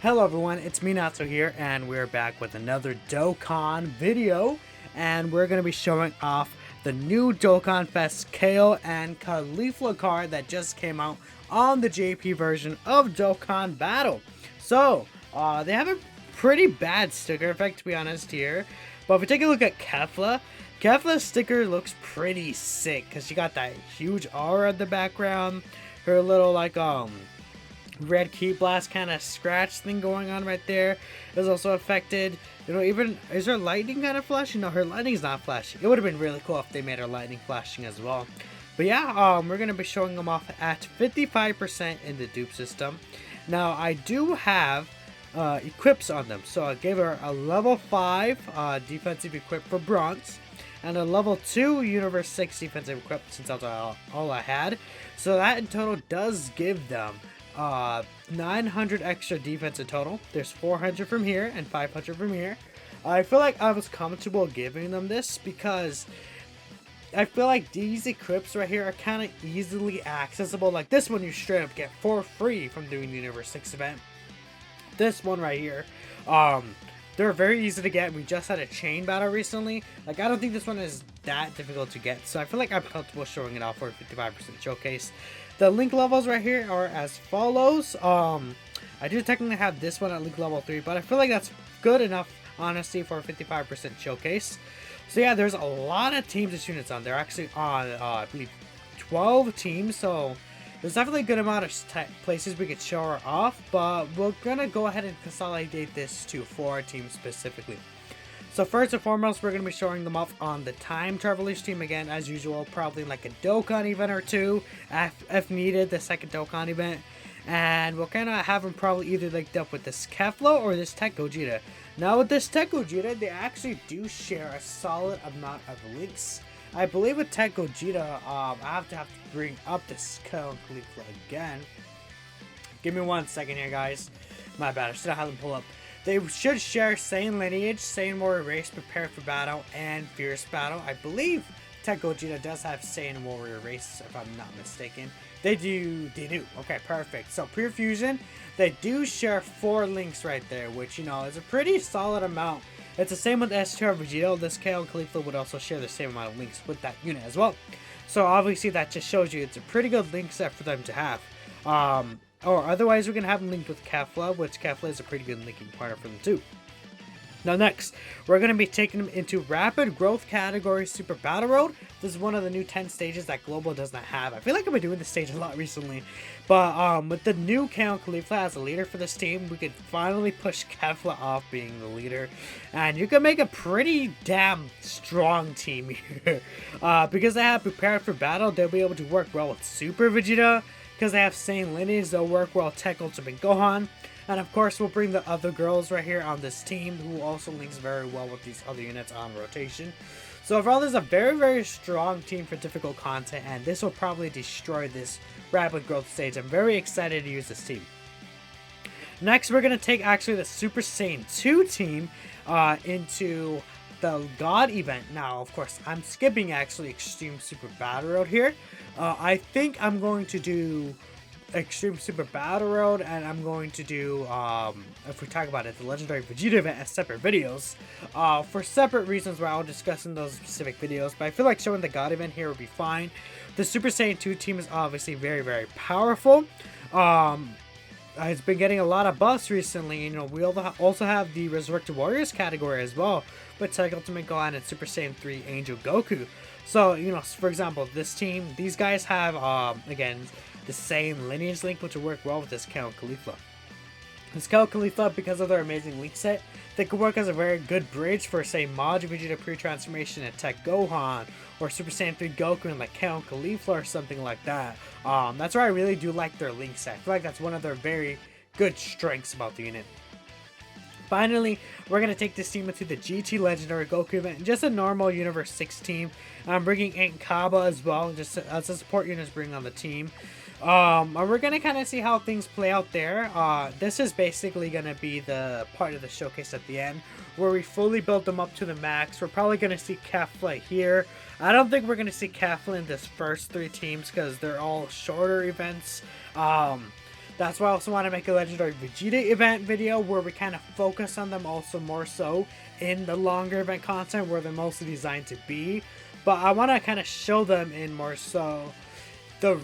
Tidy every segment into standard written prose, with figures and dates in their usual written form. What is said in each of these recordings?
Hello everyone, it's me Natsu here, and we're back with another Dokkan video, and we're going to be showing off the new Dokkanfest Kale and Caulifla card that just came out on the JP version of Dokkan Battle. So, they have a pretty bad sticker effect, to be honest here, but if we take a look at Kefla, Kefla's sticker looks pretty sick, because she got that huge aura in the background, her little red key blast kind of scratch thing going on right there is also affected. Even is her lightning kind of flashing? No, her lightning's not flashing. It would have been really cool if they made her lightning flashing as well. But yeah, we're gonna be showing them off at 55% in the dupe system. Now I do have equips on them, so I gave her a level 5 defensive equip for bronze and a level 2 universe 6 defensive equip, since that's all I had. So that in total does give them 900 extra defense in total. There's 400 from here and 500 from here. I feel like I was comfortable giving them this because I feel like these equips right here are kind of easily accessible. Like this one you straight up get for free from doing the Universe 6 event. This one right here, they're very easy to get. We just had a chain battle recently. Like, I don't think this one is that difficult to get, so I feel like I'm comfortable showing it off for a 55% showcase. The link levels right here are as follows. I do technically have this one at link level 3, but I feel like that's good enough, honestly, for a 55% showcase. So yeah, there's a lot of teams and units on. They're actually on, I believe, 12 teams, so there's definitely a good amount of places we could show her off, but we're gonna go ahead and consolidate this to 4 teams specifically. So first and foremost, we're going to be showing them off on the time travelers team again, as usual, probably like a Dokkan event or two, if needed, the second Dokkan event. And we'll kind of have them probably either linked up with this Kefla or this Tech Gogeta. Now with this Tech Gogeta, they actually do share a solid amount of links. I believe with Tech Gogeta, I have to bring up this Kale and Caulifla again. Give me 1 second here, guys. My bad, I should have had them pull up. They should share Saiyan lineage, Saiyan warrior race, prepare for battle, and fierce battle. I believe Tech Gogeta does have Saiyan warrior race, if I'm not mistaken. They do. Okay, perfect. So pure fusion, they do share 4 links right there, which, is a pretty solid amount. It's the same with STR Vegeta. This Kale and Caulifla would also share the same amount of links with that unit as well. So obviously that just shows you it's a pretty good link set for them to have. Or otherwise, we can have them linked with Kefla, which Kefla is a pretty good linking partner for them too. Now next, we're going to be taking them into Rapid Growth category Super Battle Road. This is one of the new 10 stages that Global does not have. I feel like I've been doing this stage a lot recently. But with the new Kale and Caulifla as a leader for this team, we could finally push Kefla off being the leader. And you can make a pretty damn strong team here. Because they have Prepared for Battle, they'll be able to work well with Super Vegeta. Because they have Saiyan lineage, they'll work well Tech Ultimate Gohan. And of course, we'll bring the other girls right here on this team, who also links very well with these other units on rotation. So overall, this is a very, very strong team for difficult content, and this will probably destroy this Rapid Growth stage. I'm very excited to use this team. Next, we're going to take actually the Super Saiyan 2 team into the God event. Now, of course, I'm skipping actually Extreme Super Battle Road here. I think I'm going to do Extreme Super Battle Road, and I'm going to do, if we talk about it, the Legendary Vegeta event as separate videos, for separate reasons where I'll discuss in those specific videos, but I feel like showing the God event here would be fine. The Super Saiyan 2 team is obviously very, very powerful. It's been getting a lot of buffs recently. We also have the Resurrected Warriors category as well, with Tech Ultimate Gohan and Super Saiyan 3 Angel Goku. So, for example, this team, these guys have, again, the same lineage link, which will work well with this Kale and Caulifla. This Kale and Caulifla, because of their amazing link set, they could work as a very good bridge for, say, Majin Vegeta pre-transformation and Tech Gohan, or Super Saiyan 3 Goku and like Kale and Caulifla or something like that. That's why I really do like their link set. I feel like that's one of their very good strengths about the unit. Finally, we're going to take this team into the GT Legendary Goku event, just a normal Universe 6 team. I'm bringing Aunt Kaba as well, just as a support unit to bring on the team. We're going to kind of see how things play out there. This is basically going to be the part of the showcase at the end, where we fully build them up to the max. We're probably going to see Kefla here. I don't think we're going to see Kefla in this first 3 teams, because they're all shorter events. That's why I also want to make a Legendary Vegeta event video where we kind of focus on them also more so in the longer event content where they're mostly designed to be. But I want to kind of show them in more so the...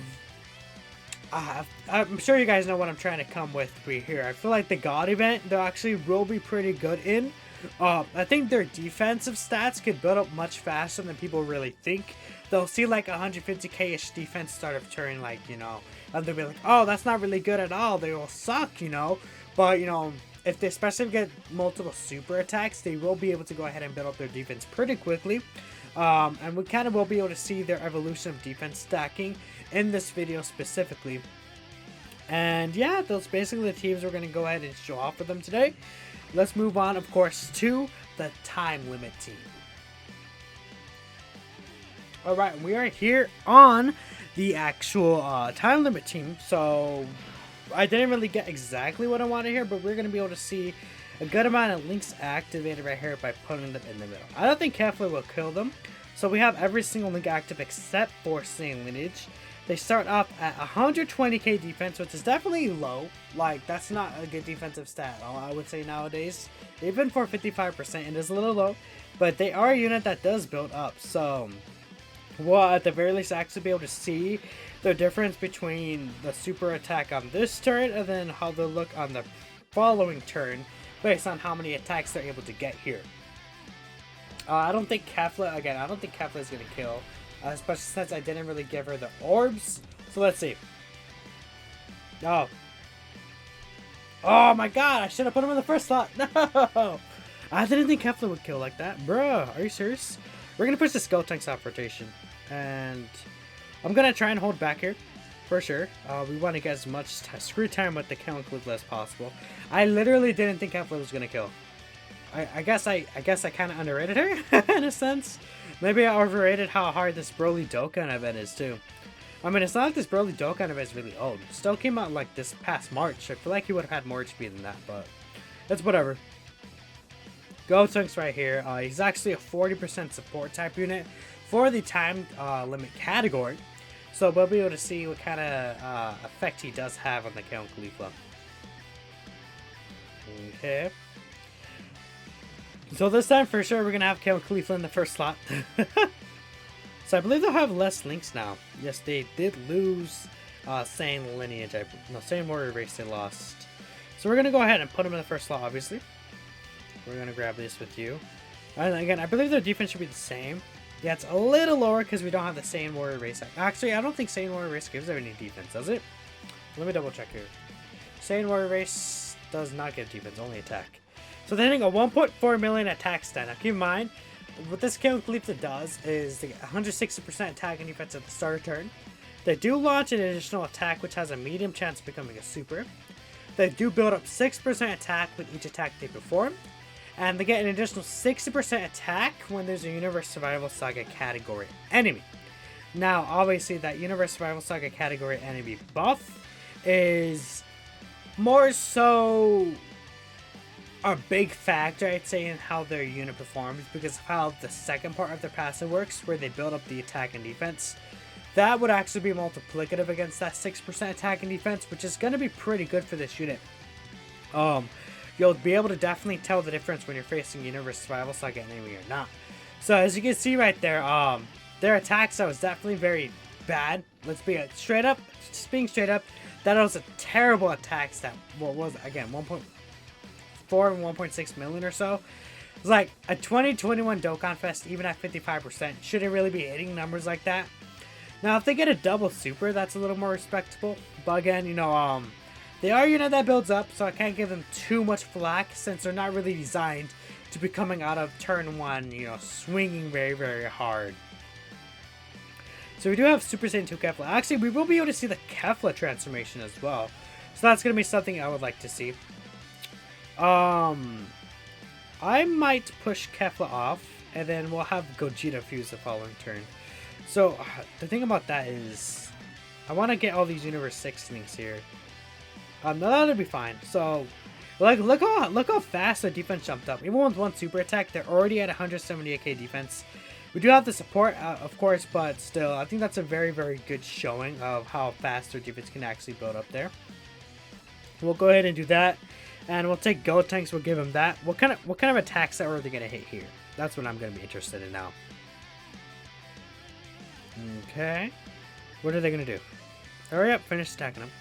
I'm sure you guys know what I'm trying to come with here. I feel like the God event, they actually will be pretty good in. I think their defensive stats could build up much faster than people really think. They'll see like 150k-ish defense start of turn, like, you know, and they'll be like, oh, that's not really good at all. They will suck, you know. But, you know, if they especially get multiple super attacks, they will be able to go ahead and build up their defense pretty quickly. And we kind of will be able to see their evolution of defense stacking in this video specifically. And yeah, those basically the teams we're going to go ahead and show off for them today. Let's move on, of course, to the time limit team. Alright, we are here on the actual time limit team. So I didn't really get exactly what I wanted here, but we're going to be able to see a good amount of links activated right here by putting them in the middle. I don't think Kefla will kill them. So we have every single link active except for Saiyan lineage. They start off at 120k defense, which is definitely low. Like, that's not a good defensive stat, I would say nowadays. Even for 55%, it is a little low. But they are a unit that does build up. So, well, at the very least, actually be able to see the difference between the super attack on this turn and then how they look on the following turn based on how many attacks they're able to get here. I don't think Kefla, again, I don't think Kefla is going to kill. Especially since I didn't really give her the orbs. So let's see. Oh. Oh my god, I should have put him in the first slot. No! I didn't think Kefla would kill like that. Bruh, are you serious? We're going to push the Skulltanks off rotation. And I'm going to try and hold back here. For sure. We want to get as much screw time with the Kale and Caulifla as possible. I literally didn't think Kefla was going to kill. I guess I kind of underrated her in a sense. Maybe I overrated how hard this Broly Dokkan event is too. I mean, it's not like this Broly Dokkan event is really old. It still came out like this past March. I feel like he would have had more HP than that, but it's whatever. Gotenks right here. He's actually a 40% support type unit for the time limit category. So we'll be able to see what kind of effect he does have on the Kale and Caulifla. Okay. So this time, for sure, we're going to have Kale and Caulifla in the first slot. So I believe they'll have less links now. Yes, they did lose Saiyan lineage. No, Saiyan warrior race they lost. So we're going to go ahead and put them in the first slot, obviously. We're going to grab this with you. And again, I believe their defense should be the same. Yeah, it's a little lower because we don't have the Saiyan warrior race. Actually, I don't think Saiyan warrior race gives them any defense, does it? Let me double check here. Saiyan warrior race does not give defense, only attack. So they're hitting a 1.4 million attack stat. Now keep in mind, what this Kale and Caulifla does is they get 160% attack and defense at the start of turn. They do launch an additional attack which has a medium chance of becoming a super. They do build up 6% attack with each attack they perform. And they get an additional 60% attack when there's a Universe Survival Saga category enemy. Now obviously that Universe Survival Saga category enemy buff is more so a big factor, I'd say, in how their unit performs because of how the second part of their passive works, where they build up the attack and defense. That would actually be multiplicative against that 6% attack and defense, which is going to be pretty good for this unit. You'll be able to definitely tell the difference when you're facing Universe Survival Saga enemy or not. So as you can see right there, their attack stat was definitely very bad. Let's be straight up, just being straight up, that was a terrible attack stat. What was it? Again, 1.4 and 1.6 million or so. It's like a 2021 Dokkanfest, even at 55%, shouldn't really be hitting numbers like that. Now, if they get a double super, that's a little more respectable. But again, you know, they are a unit that builds up, so I can't give them too much flack since they're not really designed to be coming out of turn 1, you know, swinging very, very hard. So we do have Super Saiyan 2 Kefla. Actually, we will be able to see the Kefla transformation as well. So that's going to be something I would like to see. I might push Kefla off, and then we'll have Gogeta fuse the following turn. So the thing about that is, I want to get all these Universe 6 links here. No, that'll be fine. So, like, look how fast their defense jumped up. Even with one super attack, they're already at 178k defense. We do have the support, of course, but still, I think that's a very, very good showing of how fast their defense can actually build up there. We'll go ahead and do that. And we'll take Gotenks, we'll give him that. What kind of attack set are they gonna hit here? That's what I'm gonna be interested in now. Okay. What are they gonna do? Hurry up, finish attacking them.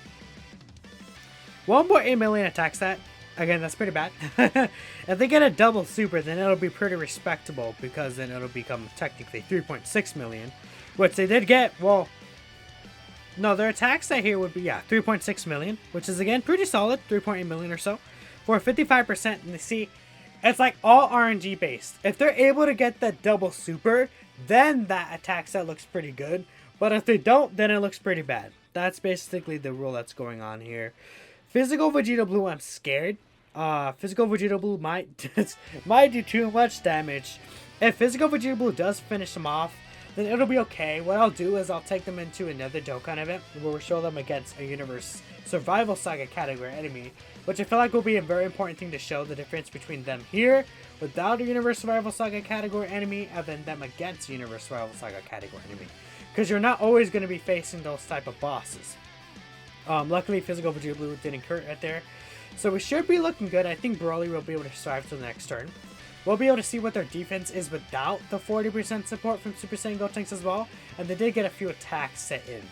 1.8 million attack stat. Again, that's pretty bad. If they get a double super, then it'll be pretty respectable, because then it'll become technically 3.6 million. Which they did get, well, no, their attack stat here would be, 3.6 million, which is again pretty solid, 3.8 million or so. For 55%, and you see, it's like all RNG based. If they're able to get that double super, then that attack stat looks pretty good. But if they don't, then it looks pretty bad. That's basically the rule that's going on here. Physical Vegeta Blue, I'm scared. Physical Vegeta Blue might do too much damage. If Physical Vegeta Blue does finish them off, then it'll be okay. What I'll do is I'll take them into another Dokkan event where we'll show them against a Universe Survival Saga category enemy, which I feel like will be a very important thing to show the difference between them here without a Universe Survival Saga category enemy, and then them against Universe Survival Saga category enemy. Because you're not always going to be facing those type of bosses. Luckily, Physical Vegeta Blue didn't hurt right there. So we should be looking good. I think Broly will be able to survive till the next turn. We'll be able to see what their defense is without the 40% support from Super Saiyan Gotenks as well. And they did get a few attacks set in.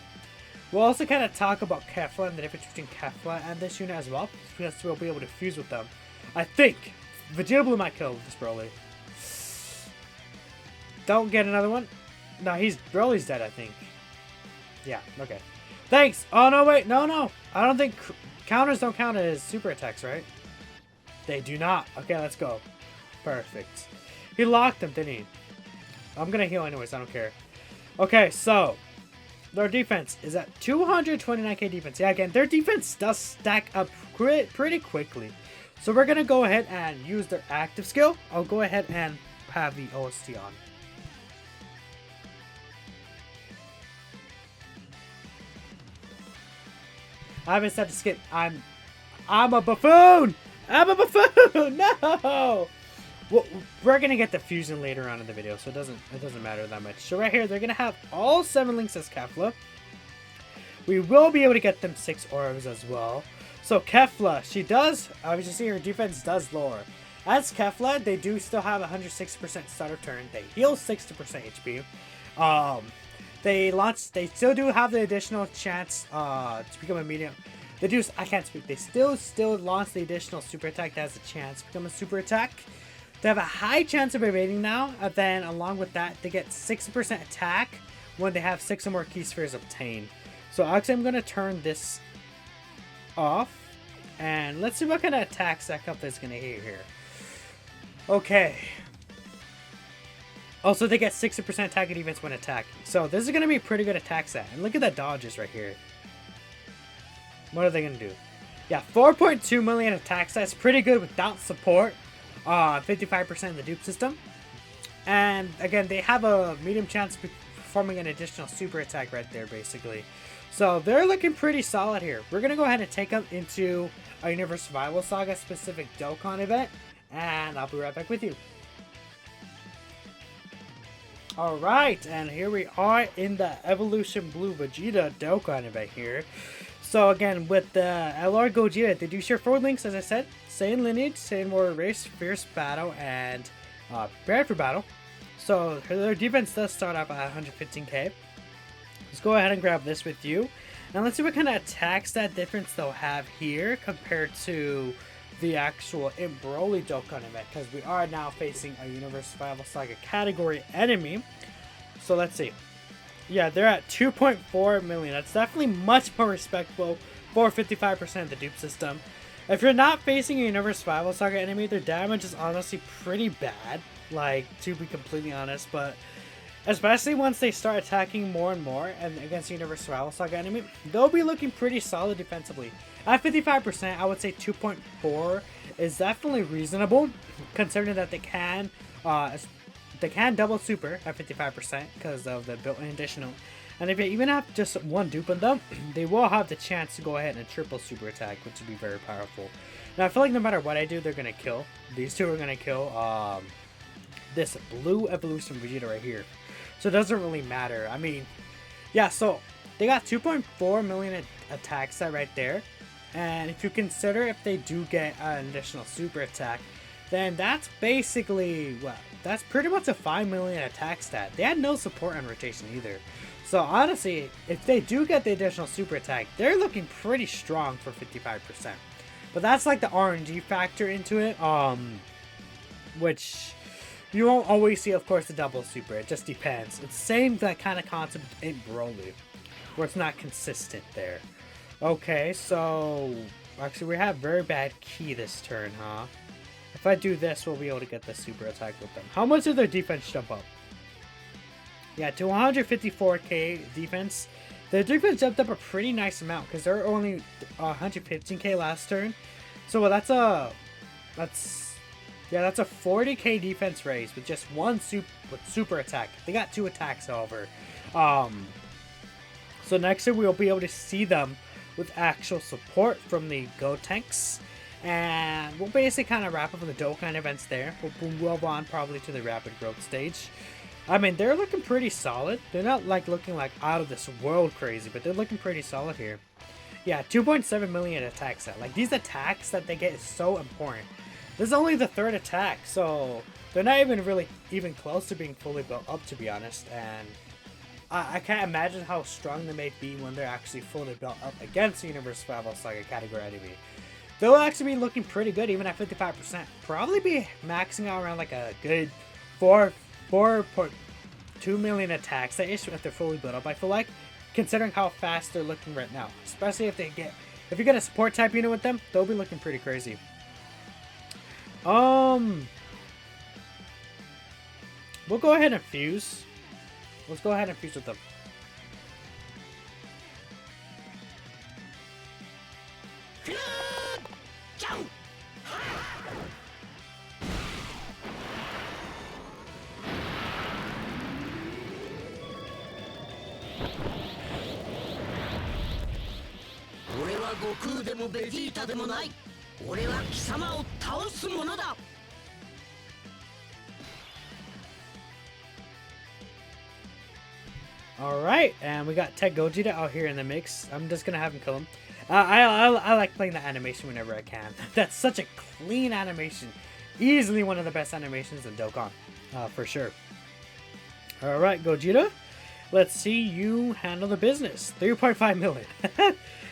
We'll also kind of talk about Kefla and the difference between Kefla and this unit as well, because we'll be able to fuse with them. I think Vegeta Blue might kill this Broly. Don't get another one. No, Broly's dead, I think. Yeah, okay. Thanks! Oh, no, wait. No. I don't think counters don't count as super attacks, right? They do not. Okay, let's go. Perfect. He locked them, didn't he? I'm gonna heal anyways, I don't care. Okay, so their defense is at 229k defense. Yeah, again, their defense does stack up pretty quickly. So we're gonna go ahead and use their active skill. I'll go ahead and have the OST on. I haven't said to skip. I'm a buffoon! I'm a buffoon! No! Well, we're gonna get the fusion later on in the video, so it doesn't matter that much. So right here, they're gonna have all 7 links as Kefla. We will be able to get them 6 orbs as well. So Kefla, she does, obviously see her defense does lower. As Kefla, they do still have 160% starter turn. They heal 60% HP. They still do have the additional chance to become a medium. They do, I can't speak. They still launch the additional super attack that has a chance to become a super attack. They have a high chance of evading now, and then along with that, they get 60% attack when they have 6 or more key spheres obtained. So actually, I'm going to turn this off, and let's see what kind of attacks that Kefla is going to hit here. Okay. Also, they get 60% attack and defense when attacking. So this is going to be a pretty good attack set. And look at the dodges right here. What are they going to do? Yeah, 4.2 million attack set. It's pretty good without support. 55% in the dupe system. And again, they have a medium chance of performing an additional super attack right there, basically. So they're looking pretty solid here. We're going to go ahead and take them into a Universe Survival Saga specific Dokkan event. And I'll be right back with you. Alright, and here we are in the Evolution Blue Vegeta Dokkan event here. So again, with the LR Gogeta, they do share 4 links, as I said. Saiyan Lineage, Saiyan Warrior Race, Fierce Battle, and Prepared for Battle. So their defense does start off at 115k. Let's go ahead and grab this with you. Now let's see what kind of attack stat difference they'll have here compared to the actual Broly Dokkan event, because we are now facing a Universe Survival Saga category enemy. So let's see. Yeah, they're at 2.4 million. That's definitely much more respectable for 55% of the dupe system. If you're not facing a Universe Survival Saga enemy, their damage is honestly pretty bad, like, to be completely honest, but especially once they start attacking more and more and against the Universe Survival Saga enemy, they'll be looking pretty solid defensively. At 55%, I would say 2.4 is definitely reasonable, considering that they can double super at 55% because of the built-in additional. And if you even have just one dupe on them, they will have the chance to go ahead and triple super attack, which would be very powerful. Now, I feel like no matter what I do, they're going to kill. These two are going to kill this Blue Evolution Vegeta right here. So it doesn't really matter. I mean, yeah, so they got 2.4 million attack set right there. And if you consider if they do get an additional super attack, then that's basically, well, that's pretty much a 5 million attack stat. They had no support on rotation either. So honestly, if they do get the additional super attack, they're looking pretty strong for 55%. But that's like the RNG factor into it, which you won't always see, of course, the double super. It just depends. It's the same that kind of concept in Broly, where it's not consistent there. Okay, so actually we have very bad key this turn, huh? If I do this, we'll be able to get the super attack with them. How much did their defense jump up? Yeah, to 154k defense. The defense jumped up a pretty nice amount because they're only 115k last turn. So that's a 40k defense raise with just one super attack. They got 2 attacks, however. So next year we'll be able to see them with actual support from the Gotenks. And we'll basically kind of wrap up the Dokkan events there. We'll move on probably to the rapid growth stage. I mean, they're looking pretty solid. They're not like looking like out of this world crazy, but they're looking pretty solid here. Yeah, 2.7 million attack set. Like, these attacks that they get is so important. This is only the 3rd attack, so they're not even close to being fully built up, to be honest. And I can't imagine how strong they may be when they're actually fully built up against the Universe Battle Saga category enemy. They'll actually be looking pretty good even at 55%. Probably be maxing out around like a good 4.2 million attacks that issue if they're fully built up, I feel like, considering how fast they're looking right now. Especially if you get a support type unit with them, they'll be looking pretty crazy. We'll go ahead and fuse. Let's go ahead and fuse with them. Alright, and we got Tech Gogeta out here in the mix. I'm just gonna have him kill him. I like playing the animation whenever I can. That's such a clean animation. Easily one of the best animations in Dokkan, for sure. Alright, Gogeta. Let's see you handle the business. 3.5 million.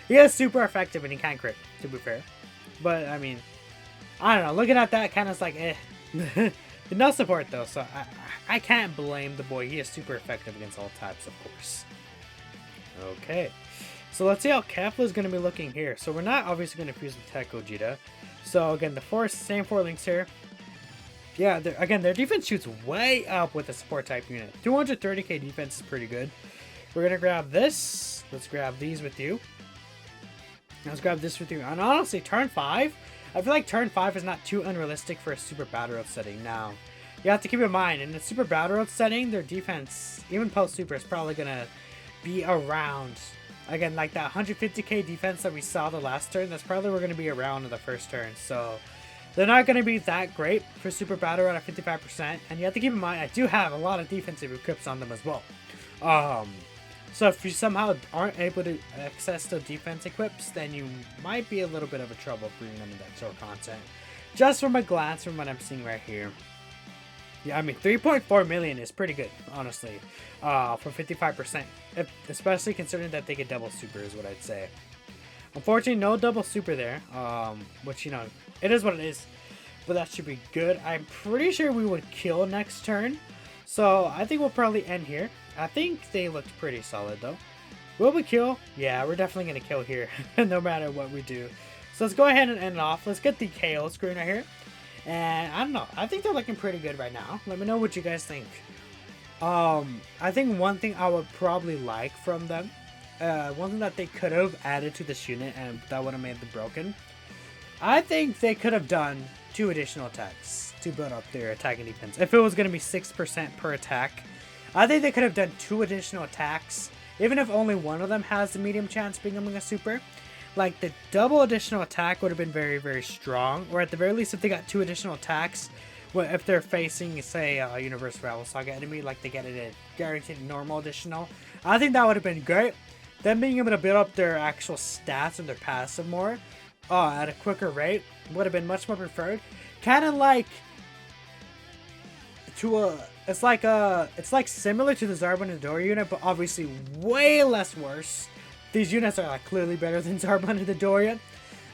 He is super effective and he can crit, to be fair. But, I mean, I don't know. Looking at that, kind of like, eh. No support, though, so I can't blame the boy. He is super effective against all types, of course. Okay. So let's see how Kefla is going to be looking here. So we're not obviously going to fuse with Tech Gogeta. So again, same 4 links here. Yeah, again, their defense shoots way up with a support type unit. 230k defense is pretty good. We're going to grab this. Let's grab these with you. Let's grab this with you. And honestly, turn 5, I feel like turn 5 is not too unrealistic for a super battle road setting. Now, you have to keep in mind, in the super battle road setting, their defense, even post super, is probably going to be around, again, like that 150k defense that we saw the last turn. That's probably going to be around in the first turn. So they're not going to be that great for super battle road at 55%. And you have to keep in mind, I do have a lot of defensive equips on them as well. So if you somehow aren't able to access the defense equips, then you might be a little bit of a trouble bringing them into extra content. Just from a glance from what I'm seeing right here. Yeah, I mean, 3.4 million is pretty good, honestly, for 55%. Especially considering that they get double super is what I'd say. Unfortunately, no double super there, which, you know, it is what it is. But that should be good. I'm pretty sure we would kill next turn. So I think we'll probably end here. I think they looked pretty solid though. Will we kill? Yeah, we're definitely going to kill here, no matter what we do. So let's go ahead and end it off. Let's get the Kale screen right here. And I don't know. I think they're looking pretty good right now. Let me know what you guys think. I think one thing I would probably like from them, one thing that they could have added to this unit and that would have made them broken. I think they could have done 2 additional attacks to build up their attacking defense. If it was going to be 6% per attack, I think they could have done 2 additional attacks, even if only one of them has the medium chance of becoming a super. Like, the double additional attack would have been very, very strong. Or at the very least, if they got 2 additional attacks, well, if they're facing, say, a Universe Battle Saga enemy, like they get a guaranteed normal additional, I think that would have been great. them being able to build up their actual stats and their passive more at a quicker rate would have been much more preferred. Kind of like it's like similar to the Zarbon and Doria unit, but obviously way less worse. These units are like clearly better than Zarbon and the Doria,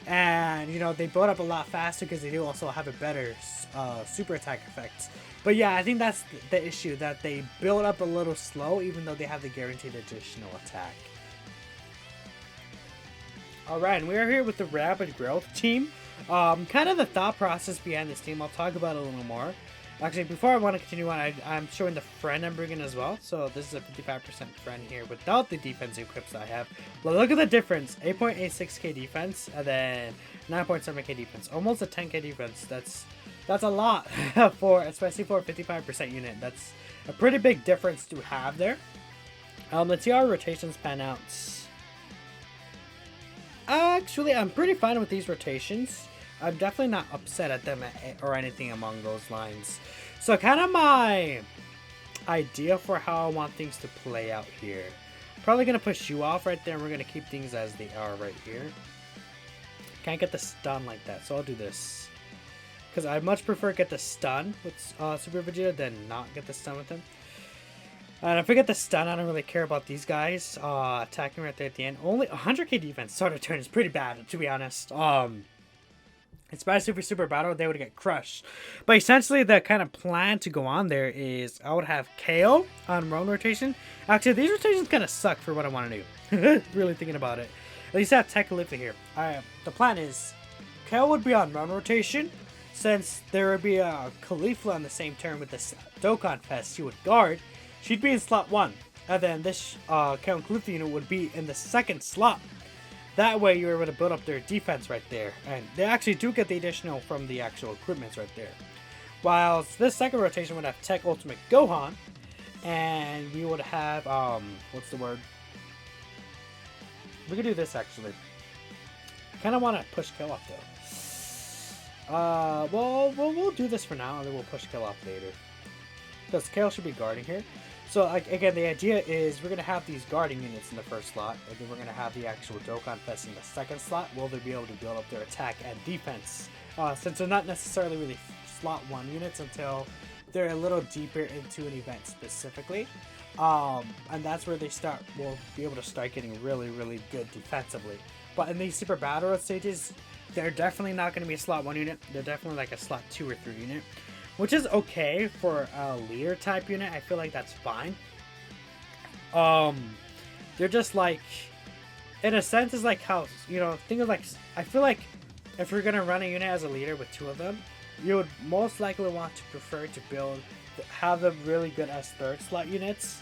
and you know they build up a lot faster because they do also have a better super attack effects. But yeah, I think that's the issue, that they build up a little slow even though they have the guaranteed additional attack. Alright, and we are here with the Rapid Growth team. Kind of the thought process behind this team, I'll talk about it a little more. Actually, before I want to continue on, I'm showing the friend I'm bringing as well. So this is a 55% friend here without the defensive equips I have. Well, look at the difference. 8.86k defense and then 9.7k defense. Almost a 10k defense. That's a lot, especially for a 55% unit. That's a pretty big difference to have there. Let's see how our rotations pan out. Actually, I'm pretty fine with these rotations. I'm definitely not upset at them or anything along those lines. So kind of my idea for how I want things to play out here. Probably going to push you off right there, and we're going to keep things as they are right here. Can't get the stun like that, so I'll do this. Because I much prefer get the stun with Super Vegeta than not get the stun with him. And if I get the stun, I don't really care about these guys attacking right there at the end. Only 100k defense start of turn is pretty bad, to be honest. Especially for Super Battle, they would get crushed. But essentially, the kind of plan to go on there is I would have Kale on roam rotation. Actually, these rotations kind of suck for what I want to do. Really thinking about it. At least I have Caulifla here. The plan is Kale would be on roam rotation. Since there would be a Caulifla on the same turn with this Dokkanfest she would guard, she'd be in slot 1. And then this Kale and Caulifla unit would be in the second slot. That way you're able to build up their defense right there. And they actually do get the additional from the actual equipments right there. While this second rotation would have Tech Ultimate Gohan. And we would have, what's the word? We could do this actually. I kind of want to push Kale off though. Well, we'll do this for now, and then we'll push Kale off later. Because Kale should be guarding here. So, again, the idea is we're going to have these guarding units in the first slot, and then we're going to have the actual Dokkanfest in the second slot. Will they be able to build up their attack and defense? Since they're not necessarily really slot 1 units until they're a little deeper into an event specifically. And that's where will be able to start getting really, really good defensively. But in these Super Battle Road stages, they're definitely not going to be a slot 1 unit. They're definitely like a slot 2 or 3 unit. Which is okay for a leader type unit. I feel like that's fine. They're just like, in a sense, is like how, you know, think of like, I feel like if you're going to run a unit as a leader with 2 of them, you would most likely want to prefer to have them really good as third slot units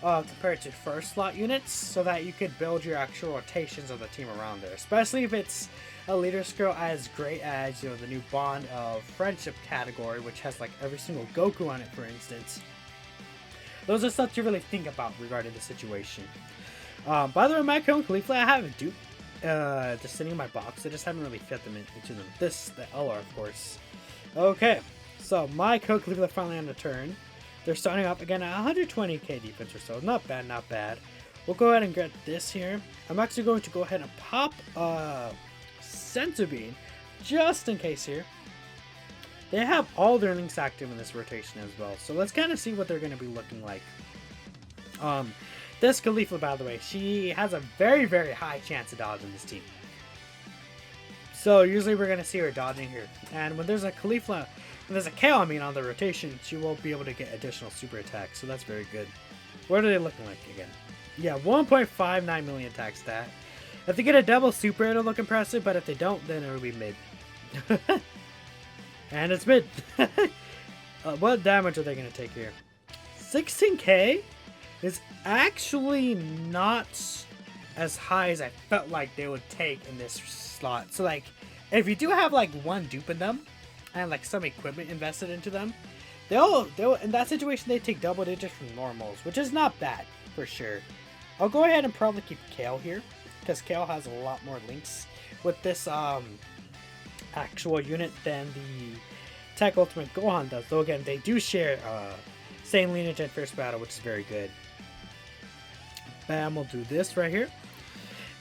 compared to first slot units, so that you could build your actual rotations of the team around there. Especially if it's a leader skill as great as, you know, the new Bond of Friendship category, which has like every single Goku on it, for instance. Those are stuff to really think about regarding the situation. By the way, my Kale and Caulifla, I have a dupe just sitting in my box. I just haven't really fit them into them. The LR, of course. Okay, so my Kale and Caulifla finally on the turn. They're starting up again at 120k defense or so. Not bad, not bad. We'll go ahead and get this here. I'm actually going to go ahead and pop Sensor Bean just in case here. They have all their links active in this rotation as well. So let's kind of see what they're going to be looking like. This Caulifla, by the way, she has a very, very high chance of dodging this team. So usually we're going to see her dodging here. And when there's a Caulifla, when there's a Kale, on the rotation, she won't be able to get additional super attacks. So that's very good. What are they looking like again? Yeah, 1.59 million attack stat. If they get a double super, it'll look impressive. But if they don't, then it'll be mid. And it's mid. What damage are they going to take here? 16k is actually not as high as I felt like they would take in this slot. So like, if you do have like one dupe in them and like some equipment invested into them, they'll in that situation they take double digits from normals, which is not bad for sure. I'll go ahead and probably keep Kale here because Kale has a lot more links with this actual unit than the Tech Ultimate Gohan does. Though again, they do share same lineage and first battle, which is very good. Bam, we'll do this right here.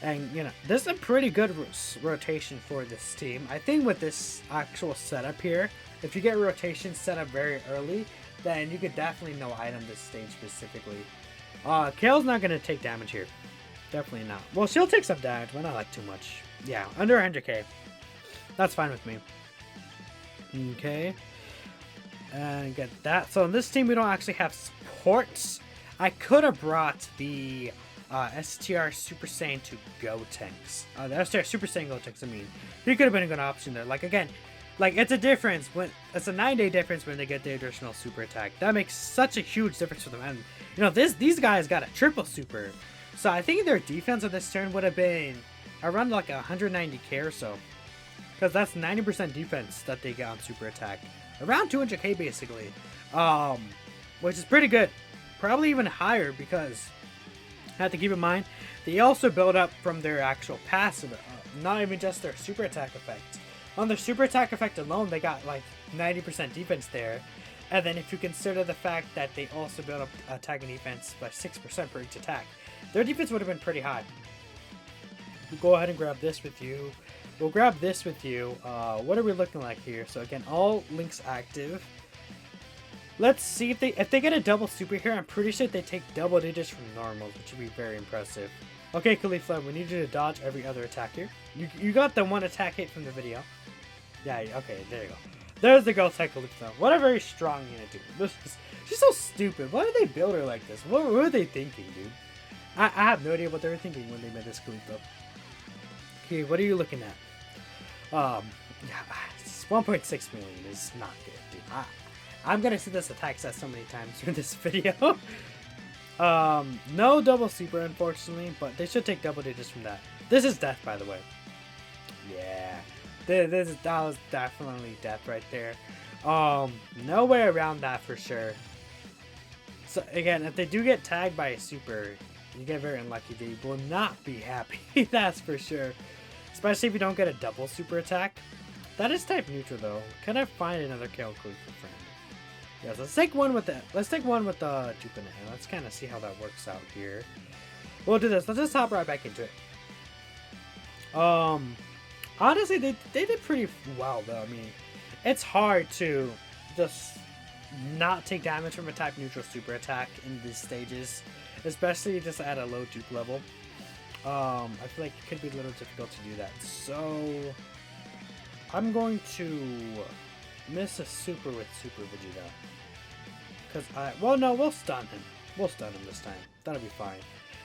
And, you know, this is a pretty good rotation for this team. I think with this actual setup here, if you get rotation set up very early, then you could definitely no item this stage specifically. Kale's not going to take damage here. Definitely not. Well, she'll take some damage, but not like too much. Yeah, under 100k. That's fine with me. Okay. And get that. So in this team, we don't actually have supports. I could have brought the STR Super Saiyan to Go tanks. The STR Super Saiyan Go tanks, I mean. He could have been a good option there. Like, again, like, it's a difference. When it's a 9-day difference when they get the additional super attack. That makes such a huge difference for them. And, you know, these guys got a triple super. So I think their defense of this turn would have been around, like, 190k or so. Because that's 90% defense that they get on super attack. Around 200k, basically. Which is pretty good. Probably even higher because... have to keep in mind, they also build up from their actual passive, not even just their super attack effect. On their super attack effect alone, they got like 90% defense there. And then if you consider the fact that they also build up attack and defense by 6% per each attack, their defense would have been pretty high. We'll go ahead and grab this with you. We'll grab this with you. What are we looking like here? So again, all links active. Let's see if they get a double super here. I'm pretty sure they take double digits from normals, which would be very impressive. Okay, Caulifla, we need you to dodge every other attack here. You got the one attack hit from the video. Yeah, okay, there you go. There's the girl type Caulifla. What a very strong unit, dude. She's so stupid. Why did they build her like this? What were they thinking, dude? I have no idea what they were thinking when they made this Caulifla. Okay, what are you looking at? Yeah, 1.6 million is not good, dude. I'm gonna see this attack set so many times during this video. No double super, unfortunately, but they should take double digits from that. This is death, by the way. Yeah, that was definitely death right there. No way around that for sure. So again, if they do get tagged by a super, you get very unlucky. They will not be happy. That's for sure. Especially if you don't get a double super attack. That is type neutral though. Can I find another Kale for friend? Yes, let's take one with the dupe in it. Let's kind of see how that works out here. We'll do this. Let's just hop right back into it. Honestly, they did pretty well though. I mean, it's hard to just not take damage from a type neutral super attack in these stages, especially just at a low dupe level. I feel like it could be a little difficult to do that. So I'm going to miss a super with Super Vegeta. Well, no, we'll stun him. We'll stun him this time. That'll be fine.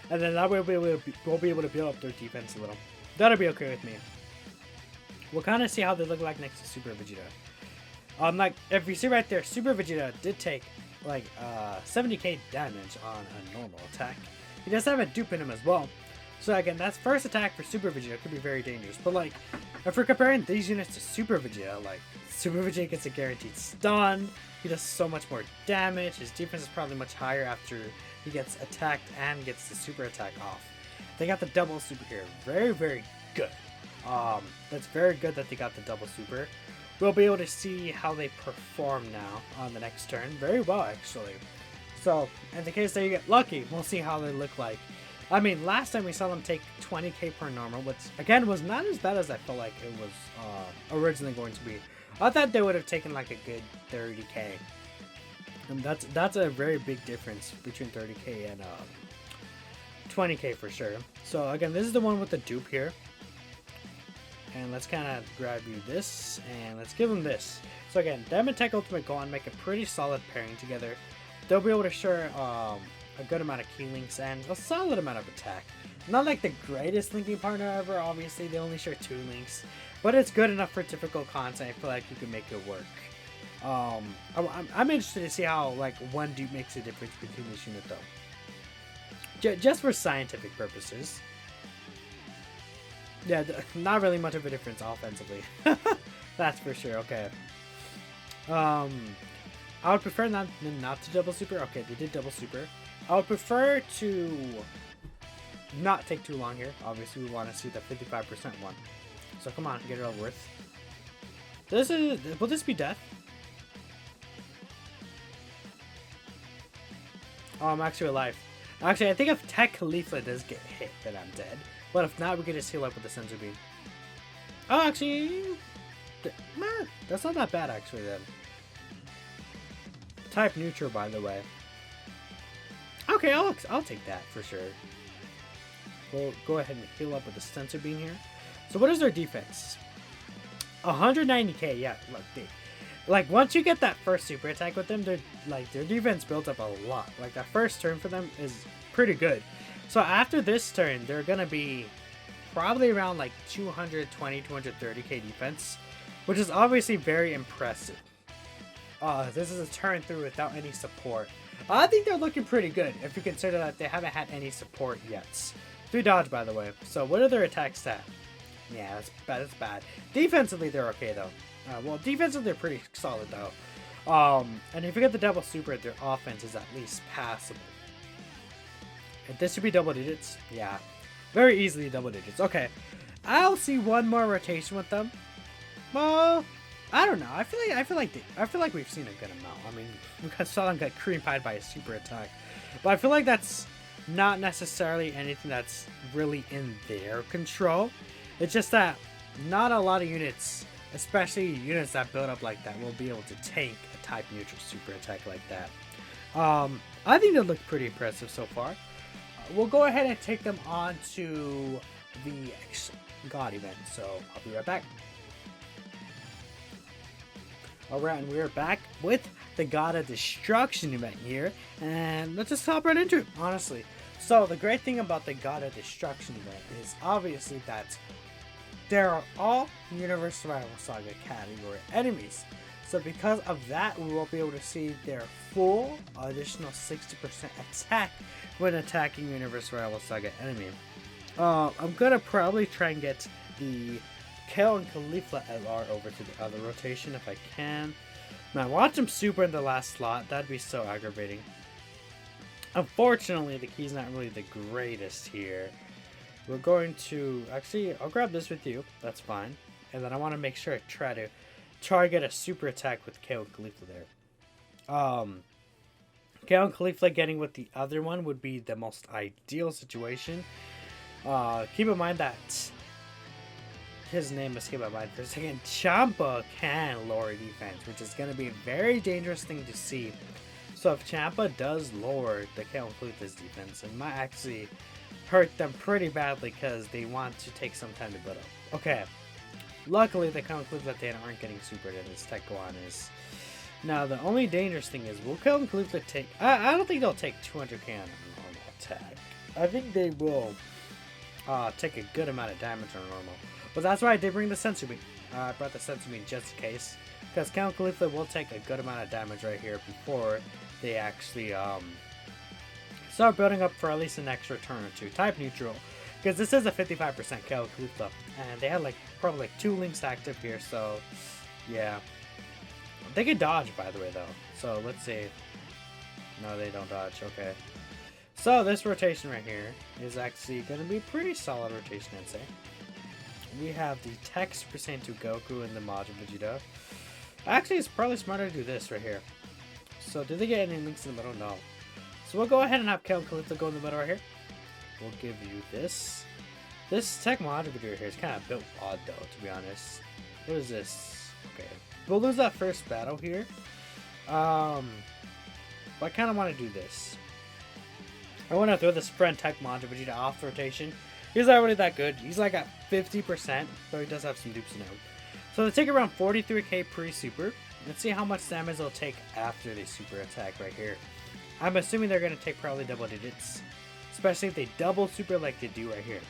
And then that way we'll be able to build up their defense a little. That'll be okay with me. We'll kind of see how they look like next to Super Vegeta. Like, if you see right there, Super Vegeta did take, like, 70k damage on a normal attack. He does have a dupe in him as well. So again, that's first attack for Super Vegeta. Could be very dangerous. But, like, if we're comparing these units to Super Vegeta, like, Super Vegeta gets a guaranteed stun. He does so much more damage. His defense is probably much higher after he gets attacked and gets the super attack off. They got the double super here. Very, very good. That's very good that they got the double super. We'll be able to see how they perform now on the next turn. Very well, actually. So, in the case that you get lucky, we'll see how they look like. I mean, last time we saw them take 20k per normal, which, again, was not as bad as I felt like it was originally going to be. I thought they would have taken like a good 30k. And that's a very big difference between 30k and 20k for sure. So again, this is the one with the dupe here. And let's kind of grab you this, and let's give them this. So again, them and Tech Ultimate Gohan make a pretty solid pairing together. They'll be able to share a good amount of key links and a solid amount of attack. Not like the greatest linking partner ever, obviously they only share 2 links. But it's good enough for typical content. I feel like you can make it work. I'm interested to see how like one dupe makes a difference between this unit though. Just for scientific purposes. Yeah, not really much of a difference offensively. That's for sure. Okay. I would prefer not to double super. Okay, they did double super. I would prefer to not take too long here. Obviously, we want to see the 55% one. So come on, get it all worth. Will this be death? Oh, I'm actually alive. Actually, I think if Tech Caulifla does get hit, then I'm dead. But if not, we can just heal up with the Sensor Beam. Oh, actually, man, that's not that bad actually then. Type neutral, by the way. Okay, I'll take that for sure. We'll go ahead and heal up with the Sensor Beam here. So what is their defense? 190k. Yeah, look, like once you get that first super attack with them, their defense builds up a lot. Like that first turn for them is pretty good. So after this turn, they're gonna be probably around like 220, 230k defense, which is obviously very impressive. This is a turn through without any support. I think they're looking pretty good if you consider that they haven't had any support yet. 3 dodge, by the way. So what are their attack stat? Yeah, that's bad. That's bad. Defensively, they're okay though. Well, defensively, they're pretty solid though. And if you get the double super, their offense is at least passable. If this should be double digits, yeah, very easily double digits. Okay, I'll see one more rotation with them. Well, I don't know. I feel like we've seen a good amount. I mean, we saw them get cream pied by a super attack, but I feel like that's not necessarily anything that's really in their control. It's just that not a lot of units, especially units that build up like that, will be able to tank a type neutral super attack like that. I think they look pretty impressive so far. We'll go ahead and take them on to the God event. So I'll be right back. Alright, and we're back with the God of Destruction event here, and let's just hop right into it, honestly. So the great thing about the God of Destruction event is obviously that there are all Universe Survival Saga category enemies. So because of that, we will be able to see their full additional 60% attack when attacking Universe Survival Saga enemy. I'm gonna probably try and get the Kale and Caulifla LR over to the other rotation if I can. Man, watch him super in the last slot. That'd be so aggravating. Unfortunately, the key's not really the greatest here. We're going to... Actually, I'll grab this with you. That's fine. And then I want to make sure I try to target a super attack with Kale and Caulifla there. Kale and Caulifla getting with the other one would be the most ideal situation. Keep in mind that... his name escaped my mind for a second. Champa can lower defense, which is going to be a very dangerous thing to see. So if Champa does lower the Kale and Caulifla's defense, it might actually hurt them pretty badly because they want to take some time to build up. Okay, luckily the Kale and Caulifla data aren't getting supered in this Tech One is. Now the only dangerous thing is, will Kale and Caulifla take... I don't think they'll take 200k on a normal attack. I think they will take a good amount of damage on normal. But that's why I did bring the Sensor Beam. I brought the Sensor Beam just in case. Because Kale and Caulifla will take a good amount of damage right here before they actually start building up for at least an extra turn or two. Type neutral. Because this is a 55% Kale and Caulifla. And they had like probably like 2 links active here. So yeah. They can dodge, by the way, though. So let's see. No, they don't dodge. Okay. So this rotation right here is actually going to be a pretty solid rotation, I'd say. We have the text percent to Goku and the Majin Vegeta. Actually, it's probably smarter to do this right here. So, did they get any links in the middle? No. So, we'll go ahead and have Kale and Caulifla go in the middle right here. We'll give you this. This Tech Majin Vegeta here is kind of built odd, though, to be honest. What is this? Okay. We'll lose that first battle here. But I kind of want to do this. I want to throw this friend Tech Majin Vegeta off the rotation. He's not really that good. He's like at 50%, though he does have some dupes in him. So they take around 43k pre-super. Let's see how much damage they'll take after the super attack right here. I'm assuming they're going to take probably double digits, especially if they double super like they do right here.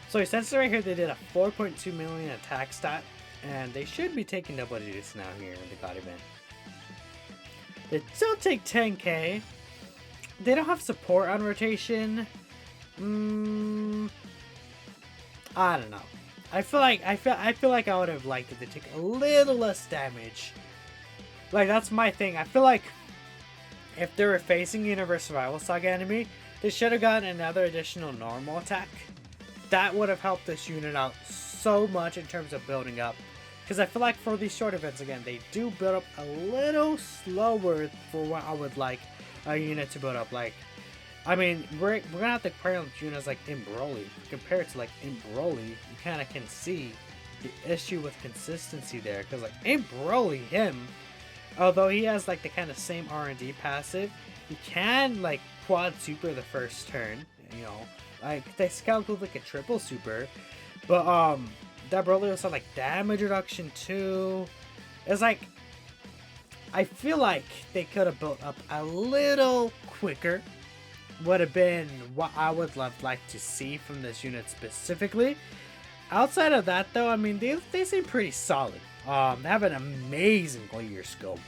So essentially right here they did a 4.2 million attack stat, and they should be taking double digits now here in the God event. They still take 10k. They don't have support on rotation. I don't know. I feel like I would have liked it to take a little less damage. Like, that's my thing. I feel like if they were facing Universe Survival Saga enemy, they should have gotten another additional normal attack. That would have helped this unit out so much in terms of building up. Because I feel like for these short events, again, they do build up a little slower for what I would like a unit to build up. Like, I mean, we're gonna have to compare him to units like Broly. Compared to like Broly, you kind of can see the issue with consistency there, because like Broly, although he has like the kind of same R&D passive, he can like quad super the first turn, you know, like they calculate like a triple super, but that Broly also like damage reduction too. It's like, I feel like they could have built up a little quicker. Would have been what I would like to see from this unit specifically. Outside of that though, I mean, they seem pretty solid. They have an amazing leader skill,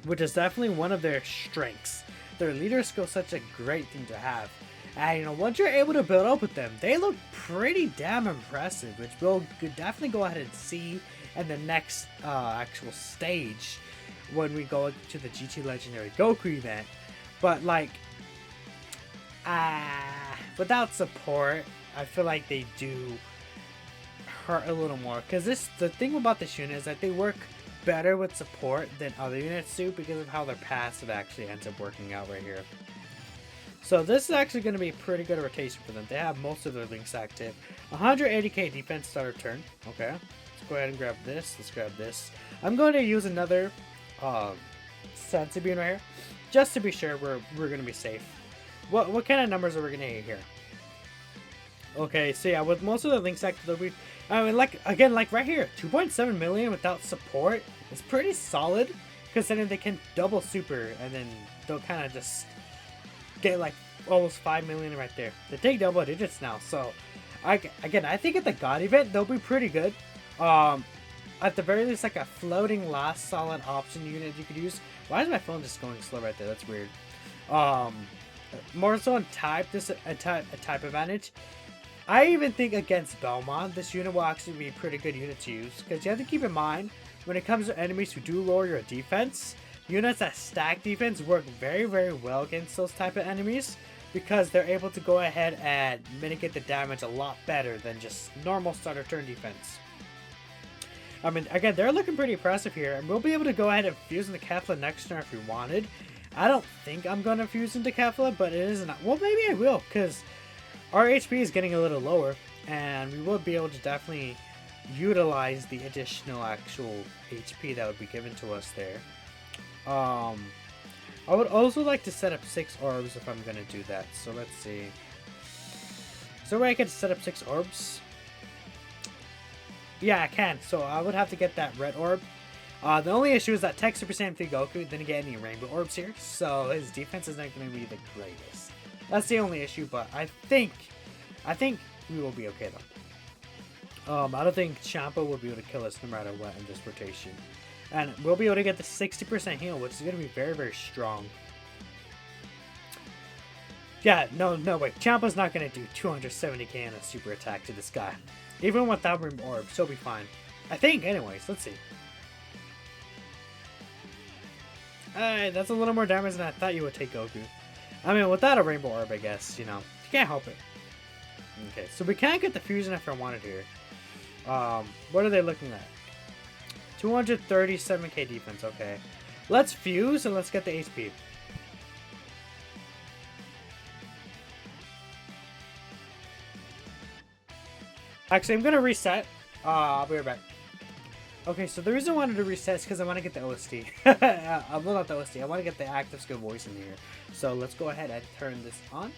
which is definitely one of their strengths. Their leader skill is such a great thing to have. And you know, once you're able to build up with them, they look pretty damn impressive, which we'll definitely go ahead and see in the next actual stage when we go to the GT Legendary Goku event. But like, without support, I feel like they do hurt a little more, because the thing about this unit is that they work better with support than other units do because of how their passive actually ends up working out right here. So this is actually going to be a pretty good rotation for them. They have most of their links active. 180k defense starter turn. Okay, let's go ahead and grab this. Let's grab this. I'm going to use another Senzu Bean right here, just to be sure we're going to be safe. What kind of numbers are we going to hit here? Okay, so yeah, with most of the links active, I mean, like, again, like right here, 2.7 million without support is pretty solid, considering they can double super, and then they'll kind of just get like almost 5 million right there. They take double digits now, so I think at the God event, they'll be pretty good. At the very least, like a floating last solid option unit you could use. Why is my phone just going slow right there? That's weird. More so on type, a type advantage. I even think against Belmont, this unit will actually be a pretty good unit to use, because you have to keep in mind, when it comes to enemies who do lower your defense, units that stack defense work very, very well against those type of enemies, because they're able to go ahead and mitigate the damage a lot better than just normal starter turn defense. I mean, again, they're looking pretty impressive here, and we'll be able to go ahead and fuse into Kefla next turn if we wanted. I don't think I'm going to fuse into Kefla, but it isn't. Well, maybe I will, because our HP is getting a little lower, and we will be able to definitely utilize the additional actual HP that would be given to us there. I would also like to set up 6 orbs if I'm going to do that, so let's see. Is there a way I can set up 6 orbs? Yeah, I can, so I would have to get that red orb. The only issue is that Tech Super Saiyan 3 Goku didn't get any rainbow orbs here, so his defense is not going to be the greatest. That's the only issue, but I think we will be okay though. I don't think Champa will be able to kill us no matter what in this rotation. And we'll be able to get the 60% heal, which is going to be very, very strong. Yeah, no, wait. Champa's not going to do 270k in a super attack to this guy. Even without rainbow orbs, he'll be fine. I think, anyways. Let's see. Alright, that's a little more damage than I thought you would take, Goku. I mean, without a rainbow orb, I guess, you know, you can't help it. Okay, so we can't get the fusion if I wanted here. What are they looking at? 237k defense, okay. Let's fuse and let's get the HP. Actually, I'm gonna reset. I'll be right back. Okay, so the reason I wanted to reset is because I want to get the OST. Well, not the OST. I want to get the active skill voice in here. So let's go ahead and turn this on.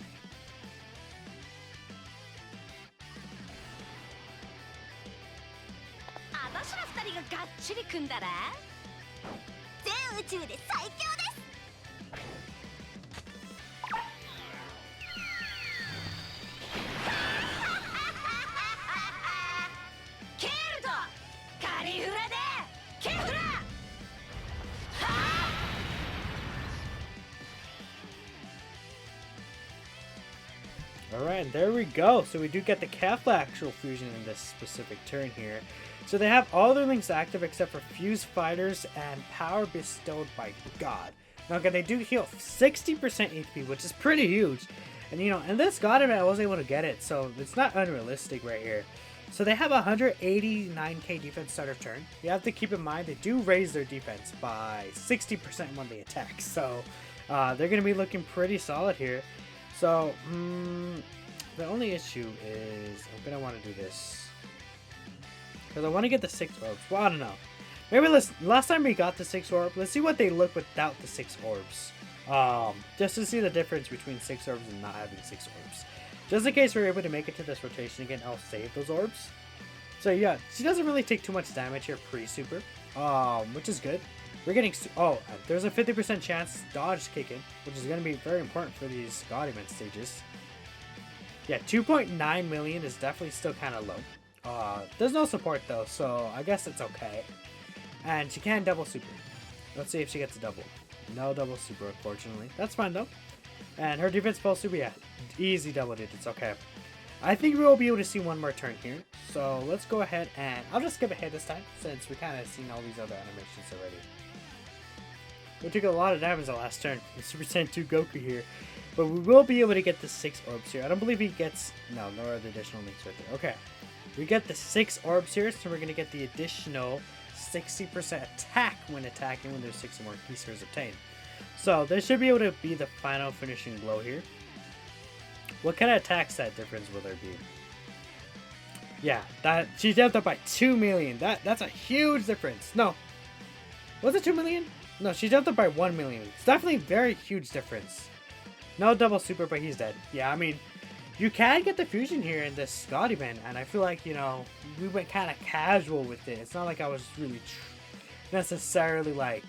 Alright, there we go. So we do get the Kefla actual fusion in this specific turn here. So they have all their links active except for Fuse Fighters and Power Bestowed by God. Now again, they do heal 60% HP, which is pretty huge. And you know, in this God event, I was able to get it, so it's not unrealistic right here. So they have 189k defense starter turn. You have to keep in mind, they do raise their defense by 60% when they attack. So they're going to be looking pretty solid here. So, the only issue is I'm gonna want to do this because I want to get the 6 orbs. Well, I don't know. Maybe last time we got the 6 orb, let's see what they look without the 6 orbs. Just to see the difference between 6 orbs and not having 6 orbs. Just in case we're able to make it to this rotation again, I'll save those orbs. So yeah, she doesn't really take too much damage here pre-super, which is good. We're getting, there's a 50% chance dodge kick in, which is going to be very important for these God event stages. Yeah, 2.9 million is definitely still kind of low. There's no support though, so I guess it's okay. And she can double super. Let's see if she gets a double. No double super, unfortunately. That's fine though. And her defense pulse super, yeah, easy double digits, okay. I think we'll be able to see one more turn here. So let's go ahead and I'll just skip ahead this time since we kind of seen all these other animations already. We took a lot of damage the last turn. Super Saiyan 2 Goku here. But we will be able to get the 6 orbs here. I don't believe he gets... No other additional links right there. Okay. We get the 6 orbs here, so we're going to get the additional 60% attack when attacking when there's 6 or more pieces obtained. So this should be able to be the final finishing blow here. What kind of attack stat difference will there be? Yeah, that she jumped up by 2 million. That's a huge difference. No. Was it 2 million? No, she jumped up by 1 million. It's definitely a very huge difference. No double super, but he's dead. Yeah, I mean, you can get the fusion here in this God event, and I feel like, you know, we went kind of casual with it. It's not like I was really necessarily, like,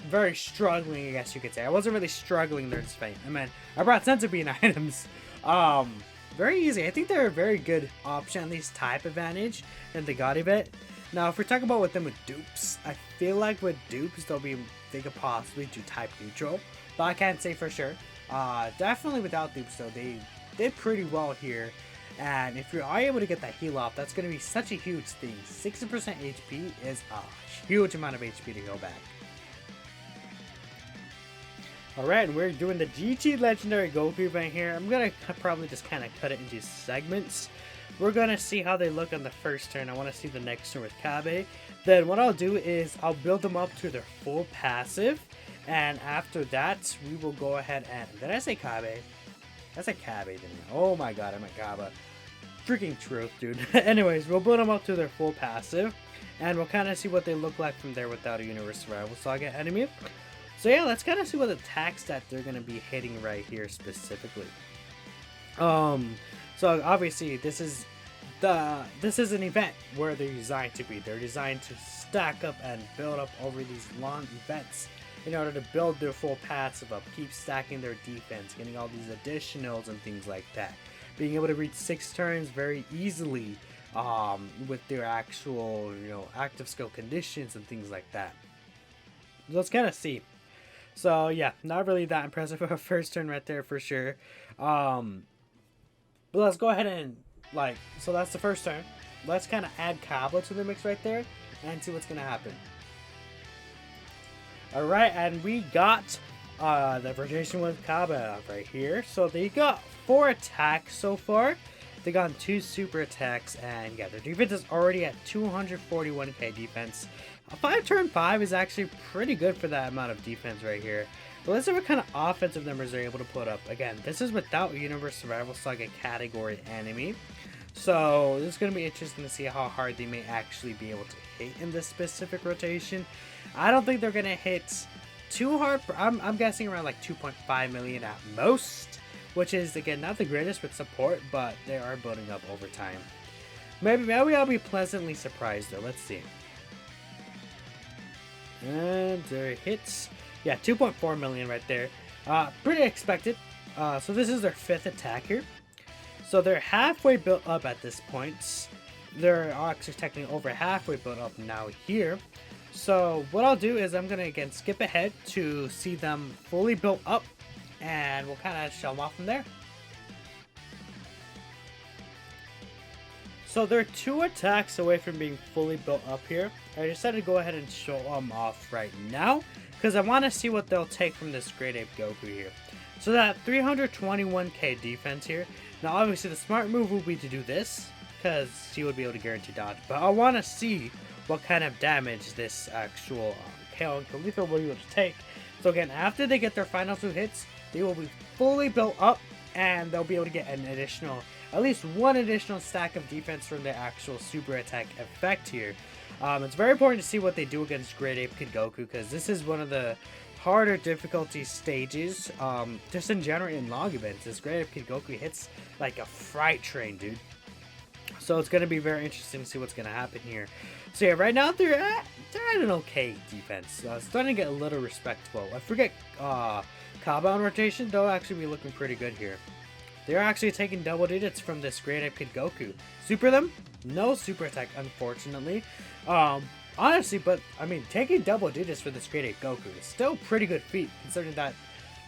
very struggling, I guess you could say. I wasn't really struggling there in Spain. I mean, I brought senzu bean items. Very easy. I think they're a very good option, at least type advantage in the God event. Now, if we're talking about with them with dupes, I feel like with dupes, they could possibly do type neutral, but I can't say for sure. Definitely without dupes, though, they did pretty well here. And if you are able to get that heal off, that's going to be such a huge thing. 60% HP is a huge amount of HP to heal back. Alright, we're doing the GT Legendary Goku event here. I'm going to probably just kind of cut it into segments. We're going to see how they look on the first turn. I want to see the next turn with Kabe. Then what I'll do is I'll build them up to their full passive. And after that, we will go ahead and... Did I say Kabe? I said Kabe, didn't I? Oh my god, I meant Kaba. Freaking truth, dude. Anyways, we'll build them up to their full passive. And we'll kind of see what they look like from there without a Universe Survival Saga enemy. So yeah, let's kind of see what attack stat they're going to be hitting right here specifically. So obviously this is an event where they're designed to be. They're designed to stack up and build up over these long events in order to build their full passive up, keep stacking their defense, getting all these additionals and things like that. Being able to reach 6 turns very easily with their actual, you know, active skill conditions and things like that. Let's kind of see. So yeah, not really that impressive of a first turn right there for sure. But let's go ahead and, so that's the first turn. Let's kind of add Kefla to the mix right there and see what's going to happen. Alright, and we got the rotation with Kefla right here. So they got 4 attacks so far. They got 2 super attacks, and yeah, their defense is already at 241k defense. A 5-turn 5 is actually pretty good for that amount of defense right here. But let's see what kind of offensive numbers they're able to put up. Again, this is without Universe Survival Saga category enemy. So this is going to be interesting to see how hard they may actually be able to hit in this specific rotation. I don't think they're going to hit too hard. I'm guessing around like 2.5 million at most. Which is, again, not the greatest with support, but they are building up over time. Maybe I'll be pleasantly surprised though. Let's see. And their hits. Yeah, 2.4 million right there. Pretty expected. So this is their 5th attack here. So they're halfway built up at this point. They're actually technically over halfway built up now here. So what I'll do is I'm going to again skip ahead to see them fully built up. And we'll kind of show them off from there. So they're 2 attacks away from being fully built up here. I decided to go ahead and show them off right now, because I want to see what they'll take from this Great Ape Goku here. So that 321k defense here. Now obviously the smart move will be to do this, because she would be able to guarantee dodge. But I want to see what kind of damage this actual Kale and Caulifla will be able to take. So again, after they get their final 2 hits, they will be fully built up, and they'll be able to get an additional, at least one additional stack of defense from the actual super attack effect here. It's very important to see what they do against Great Ape Kid Goku, because this is one of the harder difficulty stages, just in general in long events. This Great Ape Kid Goku hits like a freight train, dude. So it's going to be very interesting to see what's going to happen here. So yeah, right now they're at an okay defense. Starting to get a little respectable. I forget Kaba on rotation, they'll actually be looking pretty good here. They're actually taking double digits from this Great Ape Kid Goku. Super them? No super attack, unfortunately. Honestly, but I mean, taking double digits for this Great Ape Goku is still pretty good feat, considering that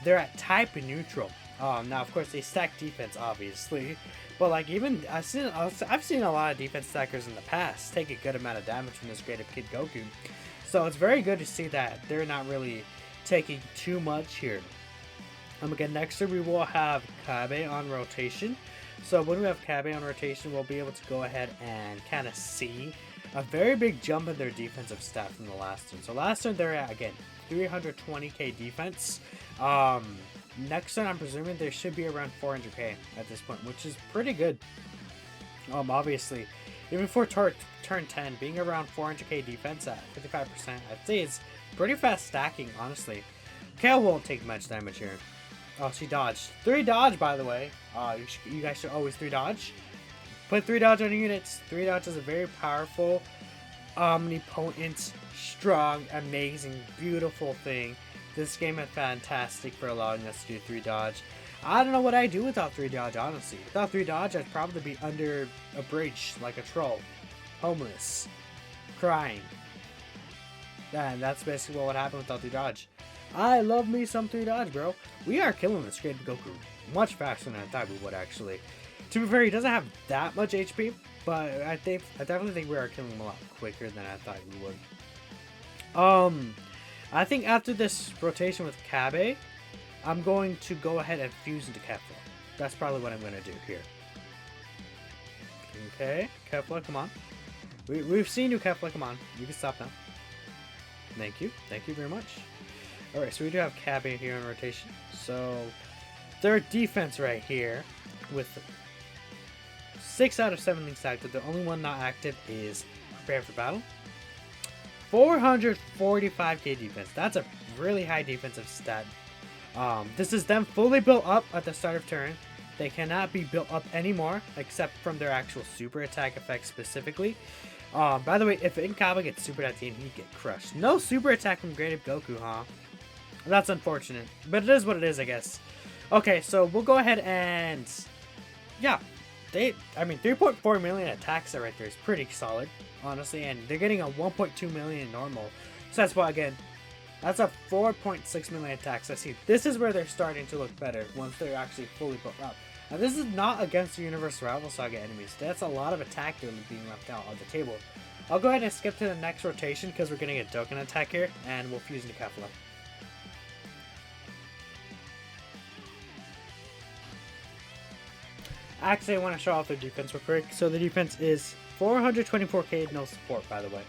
they're at type and neutral. Now, of course, they stack defense, obviously, but like even I've seen a lot of defense stackers in the past take a good amount of damage from this Great Ape Kid Goku. So it's very good to see that they're not really taking too much here. Again, next we will have Kabe on rotation. So when we have Kabe on rotation, we'll be able to go ahead and kind of see a very big jump in their defensive stat from the last turn. So last turn they're at, again, 320k defense. Next turn I'm presuming they should be around 400k at this point, which is pretty good. Obviously, even for turn 10, being around 400k defense at 55%, I'd say it's pretty fast stacking, honestly. Kale won't take much damage here. Oh, she dodged. 3 dodge, by the way. You guys should always 3 dodge. Put 3 dodge on units. 3 dodge is a very powerful, omnipotent, strong, amazing, beautiful thing. This game is fantastic for allowing us to do 3 dodge. I don't know what I'd do without 3 dodge, honestly. Without 3 dodge, I'd probably be under a bridge like a troll. Homeless. Crying. And that's basically what would happen without 3 dodge. I love me some 3 dodge, bro. We are killing this Great Goku much faster than I thought we would, actually. To be fair, he doesn't have that much HP, but I definitely think we are killing him a lot quicker than I thought we would. I think after this rotation with Kabe, I'm going to go ahead and fuse into Kefla. That's probably what I'm going to do here. Okay, Kefla, come on. We've seen you, Kefla, come on. You can stop now. Thank you. Thank you very much. Alright, so we do have Kabe here in rotation. So, their defense right here, with 6 out of 7 things active, the only one not active is Prepare for Battle. 445k defense. That's a really high defensive stat. This is them fully built up at the start of turn. They cannot be built up anymore, except from their actual super attack effect specifically. By the way, if Inkaba gets super at the end, he'd get crushed. No super attack from Great Ape Goku, huh? That's unfortunate, but it is what it is, I guess. Okay, so we'll go ahead and, yeah, 3.4 million attacks right there is pretty solid, honestly, and they're getting a 1.2 million normal. So that's why, again, that's a 4.6 million attacks. I see. This is where they're starting to look better once they're actually fully built up. Now, this is not against the Universe Rival Saga enemies. That's a lot of attack that are being left out on the table. I'll go ahead and skip to the next rotation because we're getting a Dokkan attack here, and we'll fuse into Kefla. Actually, I want to show off their defense real quick. So the defense is 424k, no support, by the way.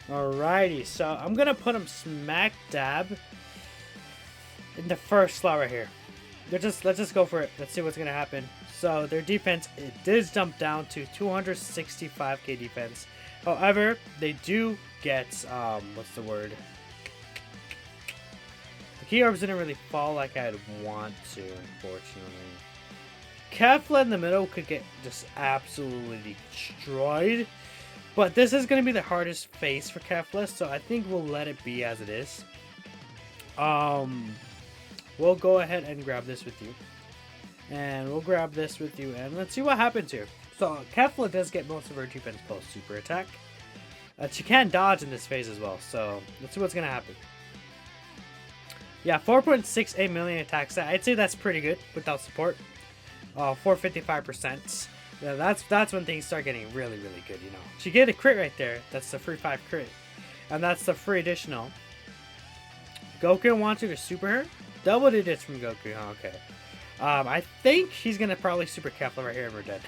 Alrighty, so I'm gonna put him smack dab in the first slot right here. Let's just go for it. Let's see what's gonna happen. So their defense, it did jump down to 265k defense. However, they do get what's the word? The key orbs didn't really fall like I'd want to, unfortunately. Kefla in the middle could get just absolutely destroyed. But this is going to be the hardest phase for Kefla, so I think we'll let it be as it is. We'll go ahead and grab this with you. And we'll grab this with you, and let's see what happens here. So, Kefla does get most of her defense post super attack. She can dodge in this phase as well, so let's see what's going to happen. Yeah, 4.68 million attacks. I'd say that's pretty good without support. 455%. Yeah, that's when things start getting really, really good, you know. She get a crit right there. That's the free 5 crit. And that's the free additional. Goku wants you to super her? Double digits from Goku, huh? Okay. I think he's gonna probably super Kefla right here and we're dead.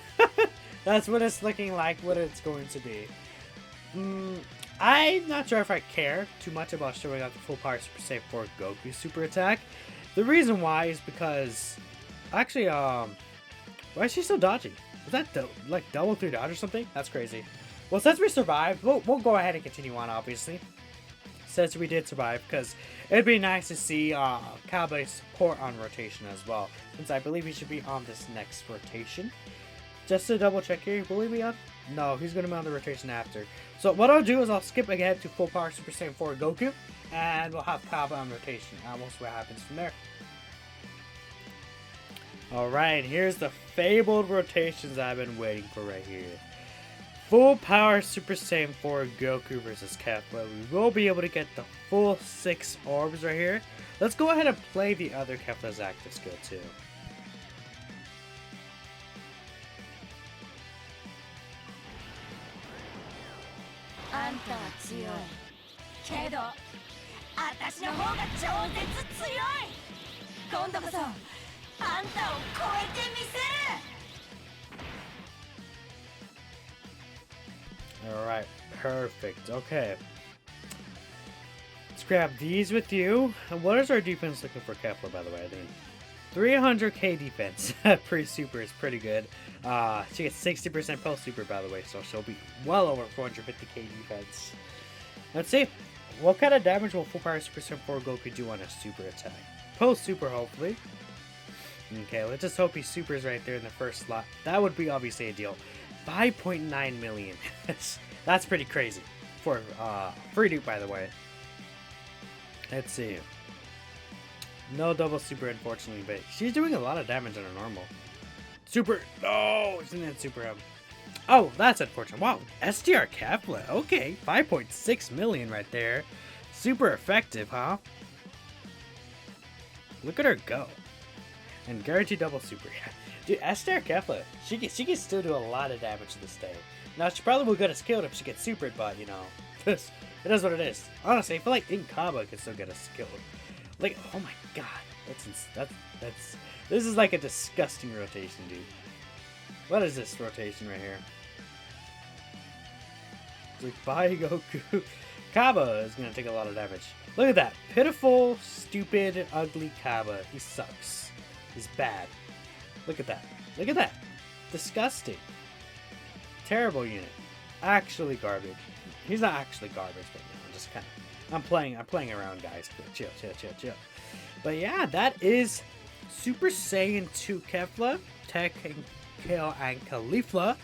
That's what it's looking like, what it's going to be. I'm not sure if I care too much about showing out the full power super save for Goku super attack. The reason why is because... Actually, why is she still dodging? Was that like double through dodge or something? That's crazy. Well, since we survived, we'll go ahead and continue on, obviously. Since we did survive, because it'd be nice to see Cowboy support on rotation as well. Since I believe he should be on this next rotation. Just to double check here, will he be on? No, he's going to be on the rotation after. So what I'll do is I'll skip ahead to full power Super Saiyan 4 Goku. And we'll have Cowboy on rotation. And we'll see what happens from there. Alright, here's the fabled rotations I've been waiting for right here. Full power Super Saiyan 4 Goku versus Kefla. We will be able to get the full 6 orbs right here. Let's go ahead and play the other Kefla's active skill too. Alright, perfect. Okay. Let's grab these with you. And what is our defense looking for Kefla, by the way? I think 300k defense. Pre-super is pretty good. She gets 60% post-super, by the way, so she'll be well over 450k defense. Let's see. What kind of damage will full power Super Saiyan 4 Goku do on a super attack? Post-super, hopefully. Okay, let's just hope he supers right there in the first slot. That would be obviously a deal. 5.9 million. That's pretty crazy. For free dupe, by the way. Let's see. No double super, unfortunately, but she's doing a lot of damage on her normal. Super. No, she didn't super him. Oh, that's unfortunate. Wow, SDR Kefla. Okay, 5.6 million right there. Super effective, huh? Look at her go. And guaranteed double super. Dude, SDR Kefla, she can still do a lot of damage to this day. Now, she probably will get us killed if she gets supered, but, you know, it is what it is. Honestly, I feel like Inkaba could still get us killed. Like, oh my god. This is like a disgusting rotation, dude. What is this rotation right here? It's like, bye, Goku. Kaba is going to take a lot of damage. Look at that. Pitiful, stupid, ugly Kaba. He sucks. He's bad. Look at that. Look at that. Disgusting. Terrible unit. Actually garbage. He's not actually garbage, but you know, just kind of... I'm playing around, guys. Chill. But yeah, that is Super Saiyan 2 Kefla, Tech, and Kale, and Caulifla.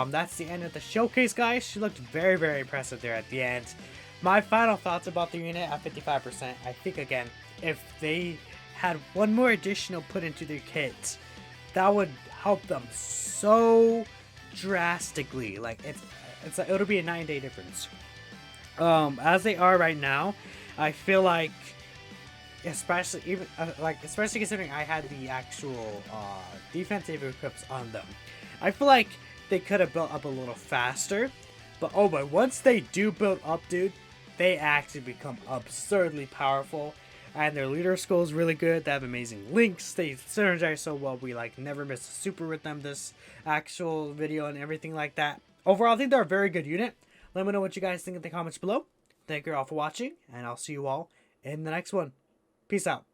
That's the end of the showcase, guys. She looked very, very impressive there at the end. My final thoughts about the unit at 55%. I think, again, if they had one more additional put into their kit, that would help them so drastically. Like, it'll be a 9-day difference. As they are right now, I feel like, especially considering I had the actual defensive equips on them, I feel like they could have built up a little faster. But oh boy, once they do build up, dude, they actually become absurdly powerful. And their leader skill is really good. They have amazing links. They synergize so well. We like never miss a super with them this actual video and everything like that. Overall, I think they're a very good unit. Let me know what you guys think in the comments below. Thank you all for watching, and I'll see you all in the next one. Peace out.